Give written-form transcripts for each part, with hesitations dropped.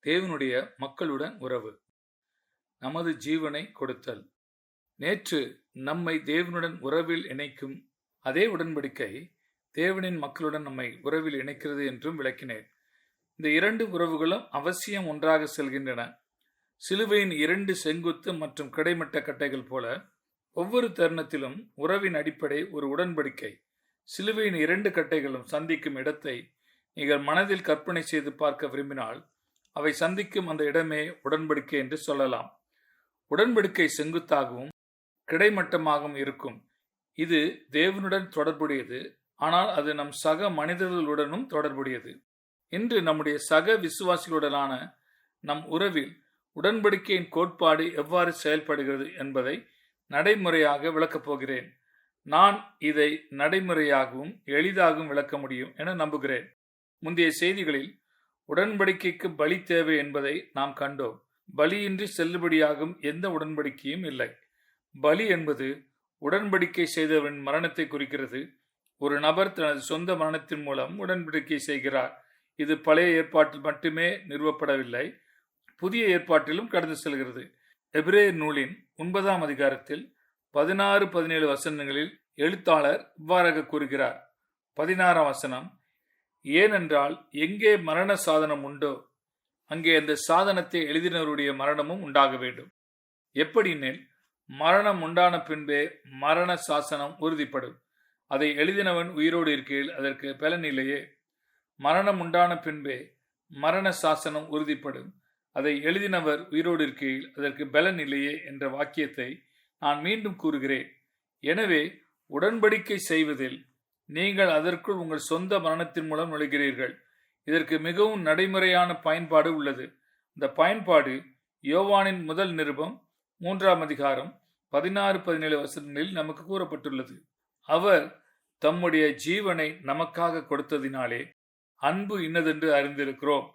தேவனுடைய மக்களுடன் உறவு. நமது ஜீவனை கொடுத்தல். நேற்று நம்மை தேவனுடன் உறவில் இணைக்கும் அதே உடன்படிக்கை தேவனின் மக்களுடன் நம்மை உறவில் இணைக்கிறது என்றும் விளக்கினேன். இந்த இரண்டு உறவுகளும் அவசியம் ஒன்றாக செல்கின்றன. சிலுவையின் இரண்டு செங்குத்து மற்றும் கிடைமட்ட கட்டைகள் போல ஒவ்வொரு தருணத்திலும் உறவின் அடிப்படை ஒரு உடன்படிக்கை. சிலுவையின் இரண்டு கட்டைகளும் சந்திக்கும் இடத்தை நீங்கள் மனதில் கற்பனை செய்து பார்க்க விரும்பினால் அவை சந்திக்கும் அந்த இடமே உடன்படிக்கை என்று சொல்லலாம். உடன்படிக்கை செங்குத்தாகவும் கிடைமட்டமாகவும் இருக்கும். இது தேவனுடன் தொடர்புடையது, ஆனால் அது நம் சக மனிதர்களுடனும் தொடர்புடையது. இன்று நம்முடைய சக விசுவாசிகளுடனான நம் உறவில் உடன்படிக்கையின் கோட்பாடு எவ்வாறு செயல்படுகிறது என்பதை நடைமுறையாக விளக்கப் போகிறேன். நான் இதை நடைமுறையாகவும் எளிதாகவும் விளக்க முடியும் என நம்புகிறேன். முந்தைய செய்திகளில் உடன்படிக்கைக்கு பலி தேவை என்பதை நாம் கண்டோம். பலியின்றி செல்லுபடியாகும் எந்த உடன்படிக்கையும் இல்லை. பலி என்பது உடன்படிக்கை செய்தவரின் மரணத்தை குறிக்கிறது. ஒரு நபர் தனது சொந்த மரணத்தின் மூலம் உடன்படிக்கை செய்கிறார். இது பழைய ஏற்பாட்டில் மட்டுமே நிறுவப்படவில்லை, புதிய ஏற்பாட்டிலும் கடந்து செல்கிறது. எபிரேயர் நூலின் 9ஆம் அதிகாரத்தில் 16-17 வசனங்களில் எழுத்தாளர் இவ்வாறாக கூறுகிறார். 16ஆம் வசனம், ஏனென்றால் எங்கே மரண சாதனம் உண்டோ அங்கே அந்த சாதனத்தை எழுதினருடைய மரணமும் உண்டாக வேண்டும். எப்படினெனில் மரணம் உண்டான பின்பே மரண சாசனம் உறுதிப்படும். அதை எழுதினவன் உயிரோடு இருக்கையில் அதற்கு பலன் இல்லையே. மரணம் உண்டான பின்பே மரண சாசனம் உறுதிப்படும். அதை எழுதினவர் உயிரோடு இருக்கையில் அதற்கு பலன் இல்லையே என்ற வாக்கியத்தை நான் மீண்டும் கூறுகிறேன். எனவே உடன்படிக்கை செய்வதில் நீங்கள் அதற்குள் உங்கள் சொந்த மரணத்தின் மூலம் நுழைகிறீர்கள். இதற்கு மிகவும் நடைமுறையான பயன்பாடு உள்ளது. இந்த பயன்பாடு யோவானின் முதல் நிருபம் 3ஆம் அதிகாரம் 16-17 வசனங்களில் நமக்கு கூறப்பட்டுள்ளது. அவர் தம்முடைய ஜீவனை நமக்காக கொடுத்ததினாலே அன்பு இன்னதென்று அறிந்திருக்கிறோம்.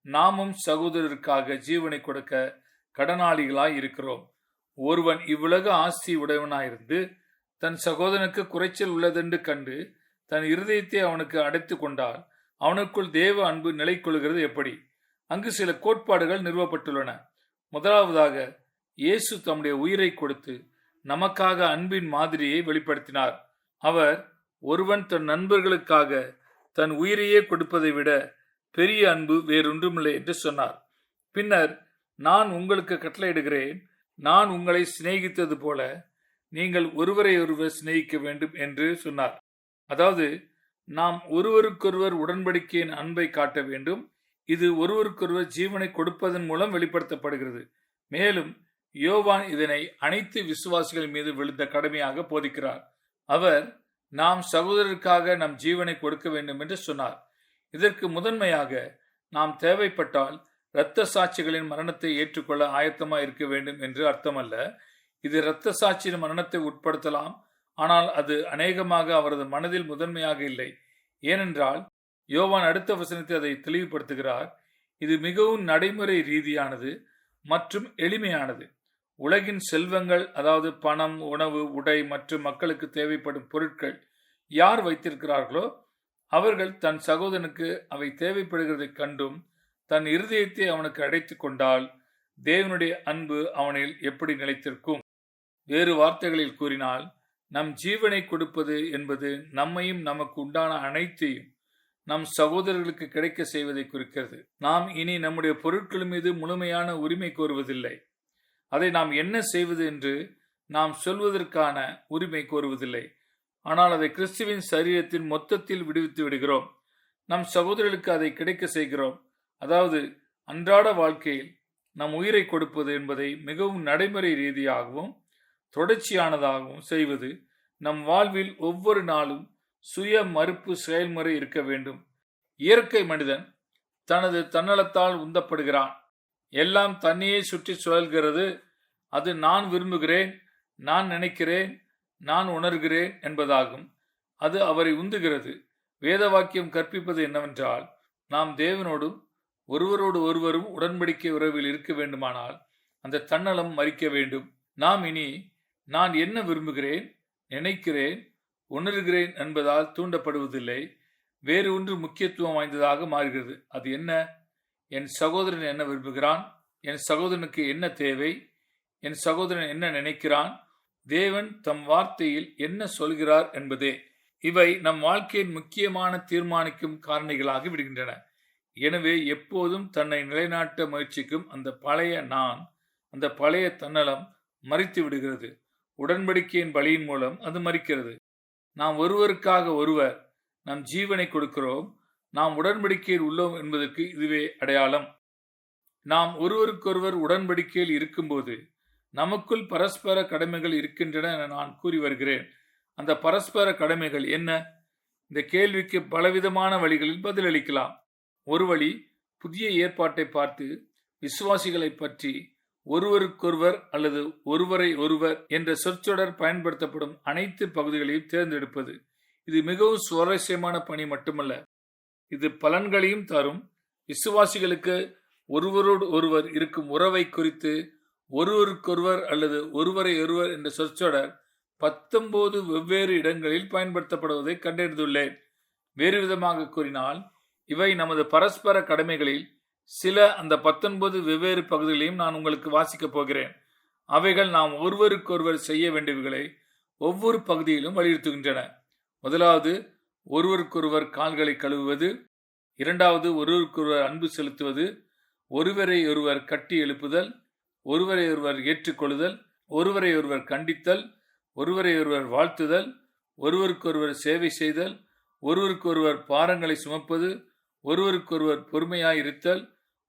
நாமும் சகோதரருக்காக ஜீவனை கொடுக்க கடனாளிகளாய் இருக்கிறோம். ஒருவன் இவ்வுலக ஆஸ்தி உடையவனாயிருந்து தன் சகோதரனுக்கு குறைச்சல் உள்ளதென்று கண்டு தன் இருதயத்தை அவனுக்கு அடைத்து கொண்டால் அவனுக்குள் தேவ அன்பு நிலை கொள்கிறது எப்படி? அங்கு சில கோட்பாடுகள் நிறுவப்பட்டுள்ளன. முதலாவதாக, இயேசு தம்முடைய உயிரை கொடுத்து நமக்காக அன்பின் மாதிரியை வெளிப்படுத்தினார். அவர் ஒருவன் தன் நண்பர்களுக்காக தன் உயிரையே கொடுப்பதை விட பெரிய அன்பு வேறொன்றுமில்லை என்று சொன்னார். பின்னர், நான் உங்களுக்கு கட்டளையிடுகிறேன், நான் உங்களை சிநேகித்தது போல நீங்கள் ஒருவரை ஒருவர் சிநேகிக்க வேண்டும் என்று சொன்னார். அதாவது, நாம் ஒருவருக்கொருவர் உடன்படிக்கையின் அன்பை காட்ட வேண்டும். இது ஒருவருக்கொருவர் ஜீவனை கொடுப்பதன் மூலம் வெளிப்படுத்தப்படுகிறது. மேலும் யோவான் இதனை அனைத்து விசுவாசிகள் மீது விழுந்த கடமையாக போதிக்கிறார். அவர் நாம் சகோதரருக்காக நம் ஜீவனை கொடுக்க வேண்டும் என்று சொன்னார். இதற்கு முதன்மையாக நாம் தேவைப்பட்டால் இரத்த சாட்சிகளின் மரணத்தை ஏற்றுக்கொள்ள ஆயத்தமாக இருக்க வேண்டும் என்று அர்த்தமல்ல. இது இரத்த சாட்சியின் மரணத்தை உட்படுத்தலாம், ஆனால் அது அநேகமாக அவரது மனதில் முதன்மையாக இல்லை. ஏனென்றால் யோவான் அடுத்த வசனத்தை அதை தெளிவுபடுத்துகிறார். இது மிகவும் நடைமுறை ரீதியானது மற்றும் எளிமையானது. உலகின் செல்வங்கள், அதாவது பணம், உணவு, உடை மற்றும் மக்களுக்கு தேவைப்படும் பொருட்கள் யார் வைத்திருக்கிறார்களோ அவர்கள் தன் சகோதரனுக்கு அவை தேவைப்படுகிறதை கண்டும் தன் இருதயத்தை அவனுக்கு அடைத்து கொண்டால் தேவனுடைய அன்பு அவனில் எப்படி நிலைத்திருக்கும்? வேறு வார்த்தைகளில் கூறினால், நம் ஜீவனை கொடுப்பது என்பது நம்மையும் நமக்கு உண்டான அனைத்தையும் நம் சகோதரர்களுக்கு கிடைக்க செய்வதை குறிக்கிறது. நாம் இனி நம்முடைய பொருட்கள் மீது முழுமையான உரிமை கோருவதில்லை. அதை நாம் என்ன செய்வது என்று நாம் சொல்வதற்கான உரிமை கோருவதில்லை. ஆனால் அதை கிறிஸ்துவின் சரீரத்தின் மொத்தத்தில் விடுவித்து விடுகிறோம். நம் சகோதரர்களுக்கு அதை கிடைக்க செய்கிறோம். அதாவது, அன்றாட வாழ்க்கையில் நம் உயிரை கொடுப்பது என்பதை மிகவும் நடைமுறை ரீதியாகவும் தொடர்ச்சியானதாகவும் செய்வது நம் வாழ்வில் ஒவ்வொரு நாளும் சுய மறுப்பு செயல்முறை இருக்க வேண்டும். இயற்கை மனிதன் தனது தன்னலத்தால் உந்தப்படுகிறான். எல்லாம் தன்னையே சுற்றி சுழல்கிறது. அது நான் விரும்புகிறேன், நான் நினைக்கிறேன், நான் உணர்கிறேன் என்பதாகும். அது அவரை உந்துகிறது. வேத வாக்கியம் கற்பிப்பது என்னவென்றால், நாம் தேவனோடும் ஒருவரோடு ஒருவரும் உடன்படிக்கை உறவில் இருக்க வேண்டுமானால் அந்த தன்னலம் மறிக்க வேண்டும். நாம் இனி நான் என்ன விரும்புகிறேன், நினைக்கிறேன், உணர்கிறேன் என்பதால் தூண்டப்படுவதில்லை. வேறு ஒன்று முக்கியத்துவம் வாய்ந்ததாக மாறுகிறது. அது என்ன? என் சகோதரன் என்ன விரும்புகிறான், என் சகோதரனுக்கு என்ன தேவை, என் சகோதரன் என்ன நினைக்கிறான், தேவன் தம் வார்த்தையில் என்ன சொல்கிறார் என்பதே. இவை நம் வாழ்க்கையின் முக்கியமான தீர்மானிக்கும் காரணிகளாக விடுகின்றன. எனவே எப்போதும் தன்னை நிலைநாட்ட முயற்சிக்கும் அந்த பழைய நான், அந்த பழைய தன்னலம் மறித்து விடுகிறது. உடன்படிக்கையின் பலியின் மூலம் அது மறிக்கிறது. நாம் ஒருவருக்காக ஒருவர் நம் ஜீவனை கொடுக்கிறோம். நாம் உடன்படிக்கையில் உள்ளோம் என்பதற்கு இதுவே அடையாளம். நாம் ஒருவருக்கொருவர் உடன்படிக்கையில் இருக்கும்போது நமக்குள் பரஸ்பர கடமைகள் இருக்கின்றன என நான் கூறி வருகிறேன். அந்த பரஸ்பர கடமைகள் என்ன? இந்த கேள்விக்கு பலவிதமான வழிகளில் பதிலளிக்கலாம். ஒரு வழி, புதிய ஏற்பாட்டை பார்த்து விசுவாசிகளை பற்றி ஒருவருக்கொருவர் அல்லது ஒருவரை ஒருவர் என்ற சொற்றொடர் பயன்படுத்தப்படும் அனைத்து பகுதிகளையும் தேர்ந்தெடுப்பது. இது மிகவும் சுவாரஸ்யமான பணி மட்டுமல்ல, இது பலன்களையும் தரும். விசுவாசிகளுக்கு ஒருவரோடு ஒருவர் இருக்கும் உறவை குறித்து ஒருவருக்கொருவர் அல்லது ஒருவரை ஒருவர் என்ற சொற்றொடர் 19 வெவ்வேறு இடங்களில் பயன்படுத்தப்படுவதை கண்டறிந்துள்ளேன். வேறு விதமாக கூறினால், இவை நமது பரஸ்பர கடமைகளில் சில. அந்த 19 வெவ்வேறு பகுதிகளையும் நான் உங்களுக்கு வாசிக்கப் போகிறேன். அவைகள் நாம் ஒருவருக்கொருவர் செய்ய வேண்டியவைகளை ஒவ்வொரு பகுதியிலும் வலியுறுத்துகின்றன. முதலாவது, ஒருவருக்கொருவர் கால்களை கழுவுவது. இரண்டாவது, ஒருவருக்கொருவர் அன்பு செலுத்துவது. ஒருவரை ஒருவர் கட்டி எழுப்புதல், ஒருவரை ஒருவர் ஏற்றுக்கொள்ளுதல், ஒருவரை ஒருவர் கண்டித்தல், ஒருவரை ஒருவர் வாழ்த்துதல், ஒருவருக்கொருவர் சேவை செய்தல், ஒருவருக்கொருவர் பாரங்களை சுமப்பது, ஒருவருக்கொருவர் பொறுமையாயிருத்தல்,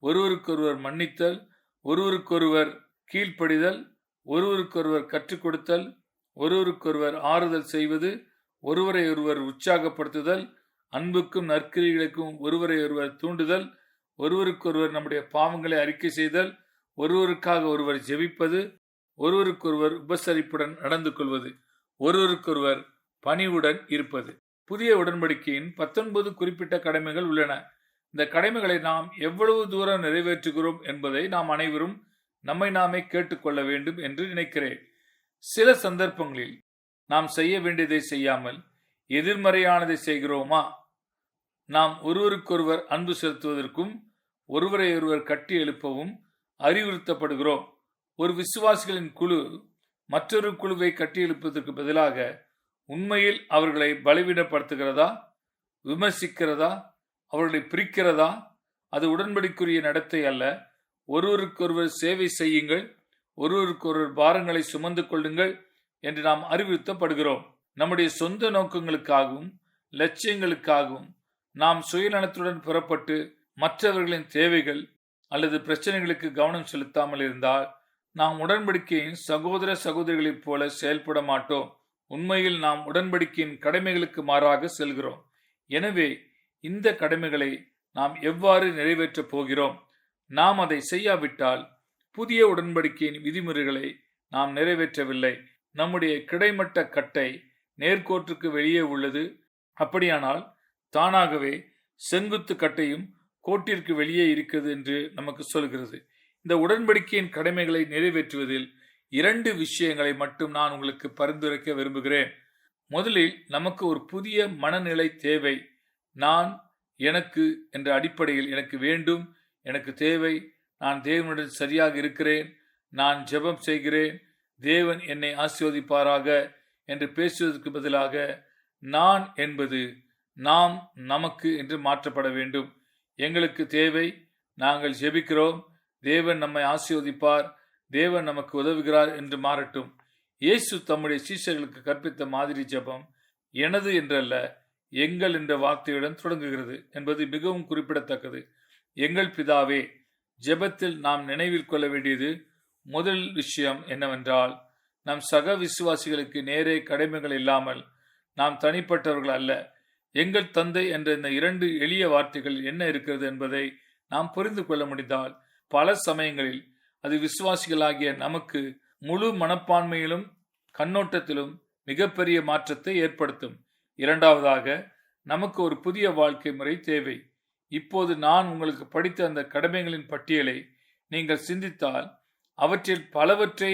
ஒருவருக்கொருவர் மன்னித்தல், ஒருவருக்கொருவர் கீழ்ப்படிதல், ஒருவருக்கொருவர் கற்றுக் கொடுத்தல், ஒருவருக்கொருவர் ஆறுதல் செய்வது, ஒருவரை ஒருவர் உற்சாகப்படுத்துதல், அன்புக்கும் நற்கிரிகளுக்கும் ஒருவரை ஒருவர் தூண்டுதல், ஒருவருக்கொருவர் நம்முடைய பாவங்களை அறிக்கை செய்தல், ஒருவருக்காக ஒருவர் ஜெபிப்பது, ஒருவருக்கொருவர் உபசரிப்புடன் நடந்து கொள்வது, ஒருவருக்கொருவர் பணிவுடன் இருப்பது. புதிய உடன்படிக்கையின் 19 குறிப்பிட்ட கடமைகள் உள்ளன. இந்த கடமைகளை நாம் எவ்வளவு தூரம் நிறைவேற்றுகிறோம் என்பதை நாம் அனைவரும் நம்மை நாமே கேட்டுக்கொள்ள வேண்டும் என்று நினைக்கிறேன். சில சந்தர்ப்பங்களில் நாம் செய்ய வேண்டியதை செய்யாமல் எதிர்மறையானதை செய்கிறோமா? நாம் ஒருவருக்கொருவர் அன்பு செலுத்துவதற்கும் ஒருவரை ஒருவர் கட்டி எழுப்பவும் அறிவுறுத்தப்படுகிறோம். ஒரு விசுவாசிகளின் குழு மற்றொரு குழுவை கட்டி எழுப்பதற்கு பதிலாக உண்மையில் அவர்களை பலவீனப்படுத்துகிறதா, விமர்சிக்கிறதா, அவர்களை பிரிக்கிறதா? அது உடன்படிக்குரிய நடத்தை அல்ல. ஒருவருக்கொருவர் சேவை செய்யுங்கள், ஒருவருக்கொருவர் பாரங்களை சுமந்து கொள்ளுங்கள் என்று நாம் அறிவுறுத்தப்படுகிறோம். நம்முடைய சொந்த நோக்கங்களுக்காகவும் லட்சியங்களுக்காகவும் நாம் சுயநலத்துடன் புறப்பட்டு மற்றவர்களின் தேவைகள் அல்லது பிரச்சனைகளுக்கு கவனம் செலுத்தாமல் இருந்தால் நாம் உடன்படிக்கையின் சகோதர சகோதரிகளைப் போல செயல்பட மாட்டோம். உண்மையில் நாம் உடன்படிக்கையின் கடமைகளுக்கு மாறாக செல்கிறோம். எனவே இந்த கடமைகளை நாம் எவ்வாறு நிறைவேற்றப் போகிறோம்? நாம் அதை செய்யாவிட்டால் புதிய உடன்படிக்கையின் விதிமுறைகளை நாம் நிறைவேற்றவில்லை. நம்முடைய கிடைமட்ட கட்டை நேர்கோட்டுக்கு வெளியே உள்ளது. அப்படியானால் தானாகவே செங்குத்து கட்டையும் கோட்டிற்கு வெளியே இருக்கிறது என்று நமக்கு சொல்கிறது. இந்த உடன்படிக்கையின் கடமைகளை நிறைவேற்றுவதில் 2 விஷயங்களை மட்டும் நான் உங்களுக்கு பரிந்துரைக்க விரும்புகிறேன். முதலில் நமக்கு ஒரு புதிய மனநிலை தேவை. நான், எனக்கு என்ற அடிப்படையில் எனக்கு வேண்டும், எனக்கு தேவை, நான் தேவனுடன் சரியாக இருக்கிறேன், நான் ஜெபம் செய்கிறேன், தேவன் என்னை ஆசீர்வதிப்பாராக என்று பேசுவதற்கு பதிலாக நான் என்பது நாம், நமக்கு என்று மாற்றப்பட வேண்டும். எங்களுக்கு தேவை, நாங்கள் ஜெபிக்கிறோம், தேவன் நம்மை ஆசீர்வதிப்பார், தேவன் நமக்கு உதவுகிறார் என்று மாறட்டும். இயேசு தம்முடைய சீஷர்களுக்கு கற்பித்த மாதிரி ஜெபம் எனது என்றல்ல, எங்கள் என்ற வார்த்தையுடன் தொடங்குகிறது என்பது மிகவும் குறிப்பிடத்தக்கது. எங்கள் பிதாவே. ஜெபத்தில் நாம் நினைவில் கொள்ள வேண்டியது முதல் விஷயம் என்னவென்றால், நம் சக விசுவாசிகளுக்கு நேரே கடமைகள் இல்லாமல் நாம் தனிப்பட்டவர்கள் அல்ல. எங்கள் தந்தை என்ற இந்த 2 எளிய வார்த்தைகள் என்ன இருக்கிறது என்பதை நாம் புரிந்து கொள்ள முடிந்தால் பல சமயங்களில் அது விசுவாசிகளாகிய நமக்கு முழு மனப்பான்மையிலும் கண்ணோட்டத்திலும் மிகப்பெரிய மாற்றத்தை ஏற்படுத்தும். இரண்டாவதாக, நமக்கு ஒரு புதிய வாழ்க்கை முறை தேவை. இப்போது நான் உங்களுக்கு படித்த அந்த கடமைகளின் பட்டியலை நீங்கள் சிந்தித்தால் அவற்றில் பலவற்றை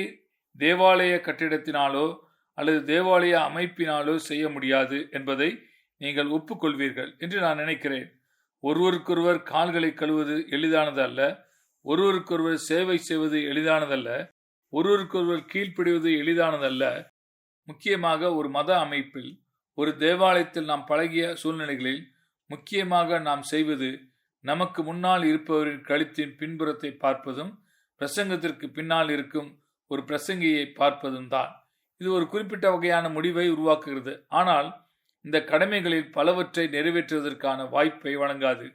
தேவாலய கட்டிடத்தினாலோ அல்லது தேவாலய அமைப்பினாலோ செய்ய முடியாது என்பதை நீங்கள் ஒப்புக்கொள்வீர்கள் என்று நான் நினைக்கிறேன். ஒருவருக்கொருவர் கால்களை கழுவது எளிதானது அல்ல. ஒருவருக்கொருவர் சேவை செய்வது எளிதானதல்ல. ஒருவருக்கொருவர் கீழ்ப்படிவது எளிதானதல்ல. முக்கியமாக ஒரு மத அமைப்பில், ஒரு தேவாலயத்தில் நாம் பழகிய சூழ்நிலைகளில் முக்கியமாக நாம் செய்வது நமக்கு முன்னால் இருப்பவரின் கழுத்தின் பின்புறத்தை பார்ப்பதும் பிரசங்கத்திற்கு பின்னால் இருக்கும் ஒரு பிரசங்கியை பார்ப்பதும் தான். இது ஒரு குறிப்பிட்ட வகையான முடிவை உருவாக்குகிறது. ஆனால் இந்த கடமைகளில் பலவற்றை நிறைவேற்றுவதற்கான வாய்ப்பை வழங்காது.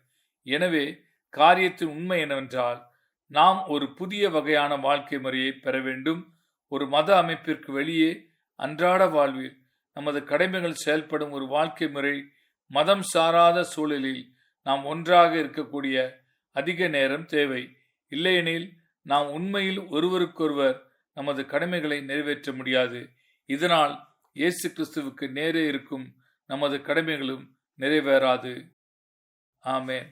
எனவே காரியத்தின் உண்மை என்னவென்றால், நாம் ஒரு புதிய வகையான வாழ்க்கை முறையை பெற வேண்டும். ஒரு மத அமைப்பிற்கு வெளியே அன்றாட வாழ்வில் நமது கடமைகள் செயல்படும் ஒரு வாழ்க்கை முறை மதம் சாராத சூழலில் நாம் ஒன்றாக இருக்கக்கூடிய அதிக நேரம் தேவை. இல்லையெனில் நாம் உண்மையில் ஒருவருக்கொருவர் நமது கடமைகளை நிறைவேற்ற முடியாது. இதனால் இயேசு கிறிஸ்துவுக்கு நேரே இருக்கும் நமது கடமைகளும் நிறைவேறாது. ஆமென்.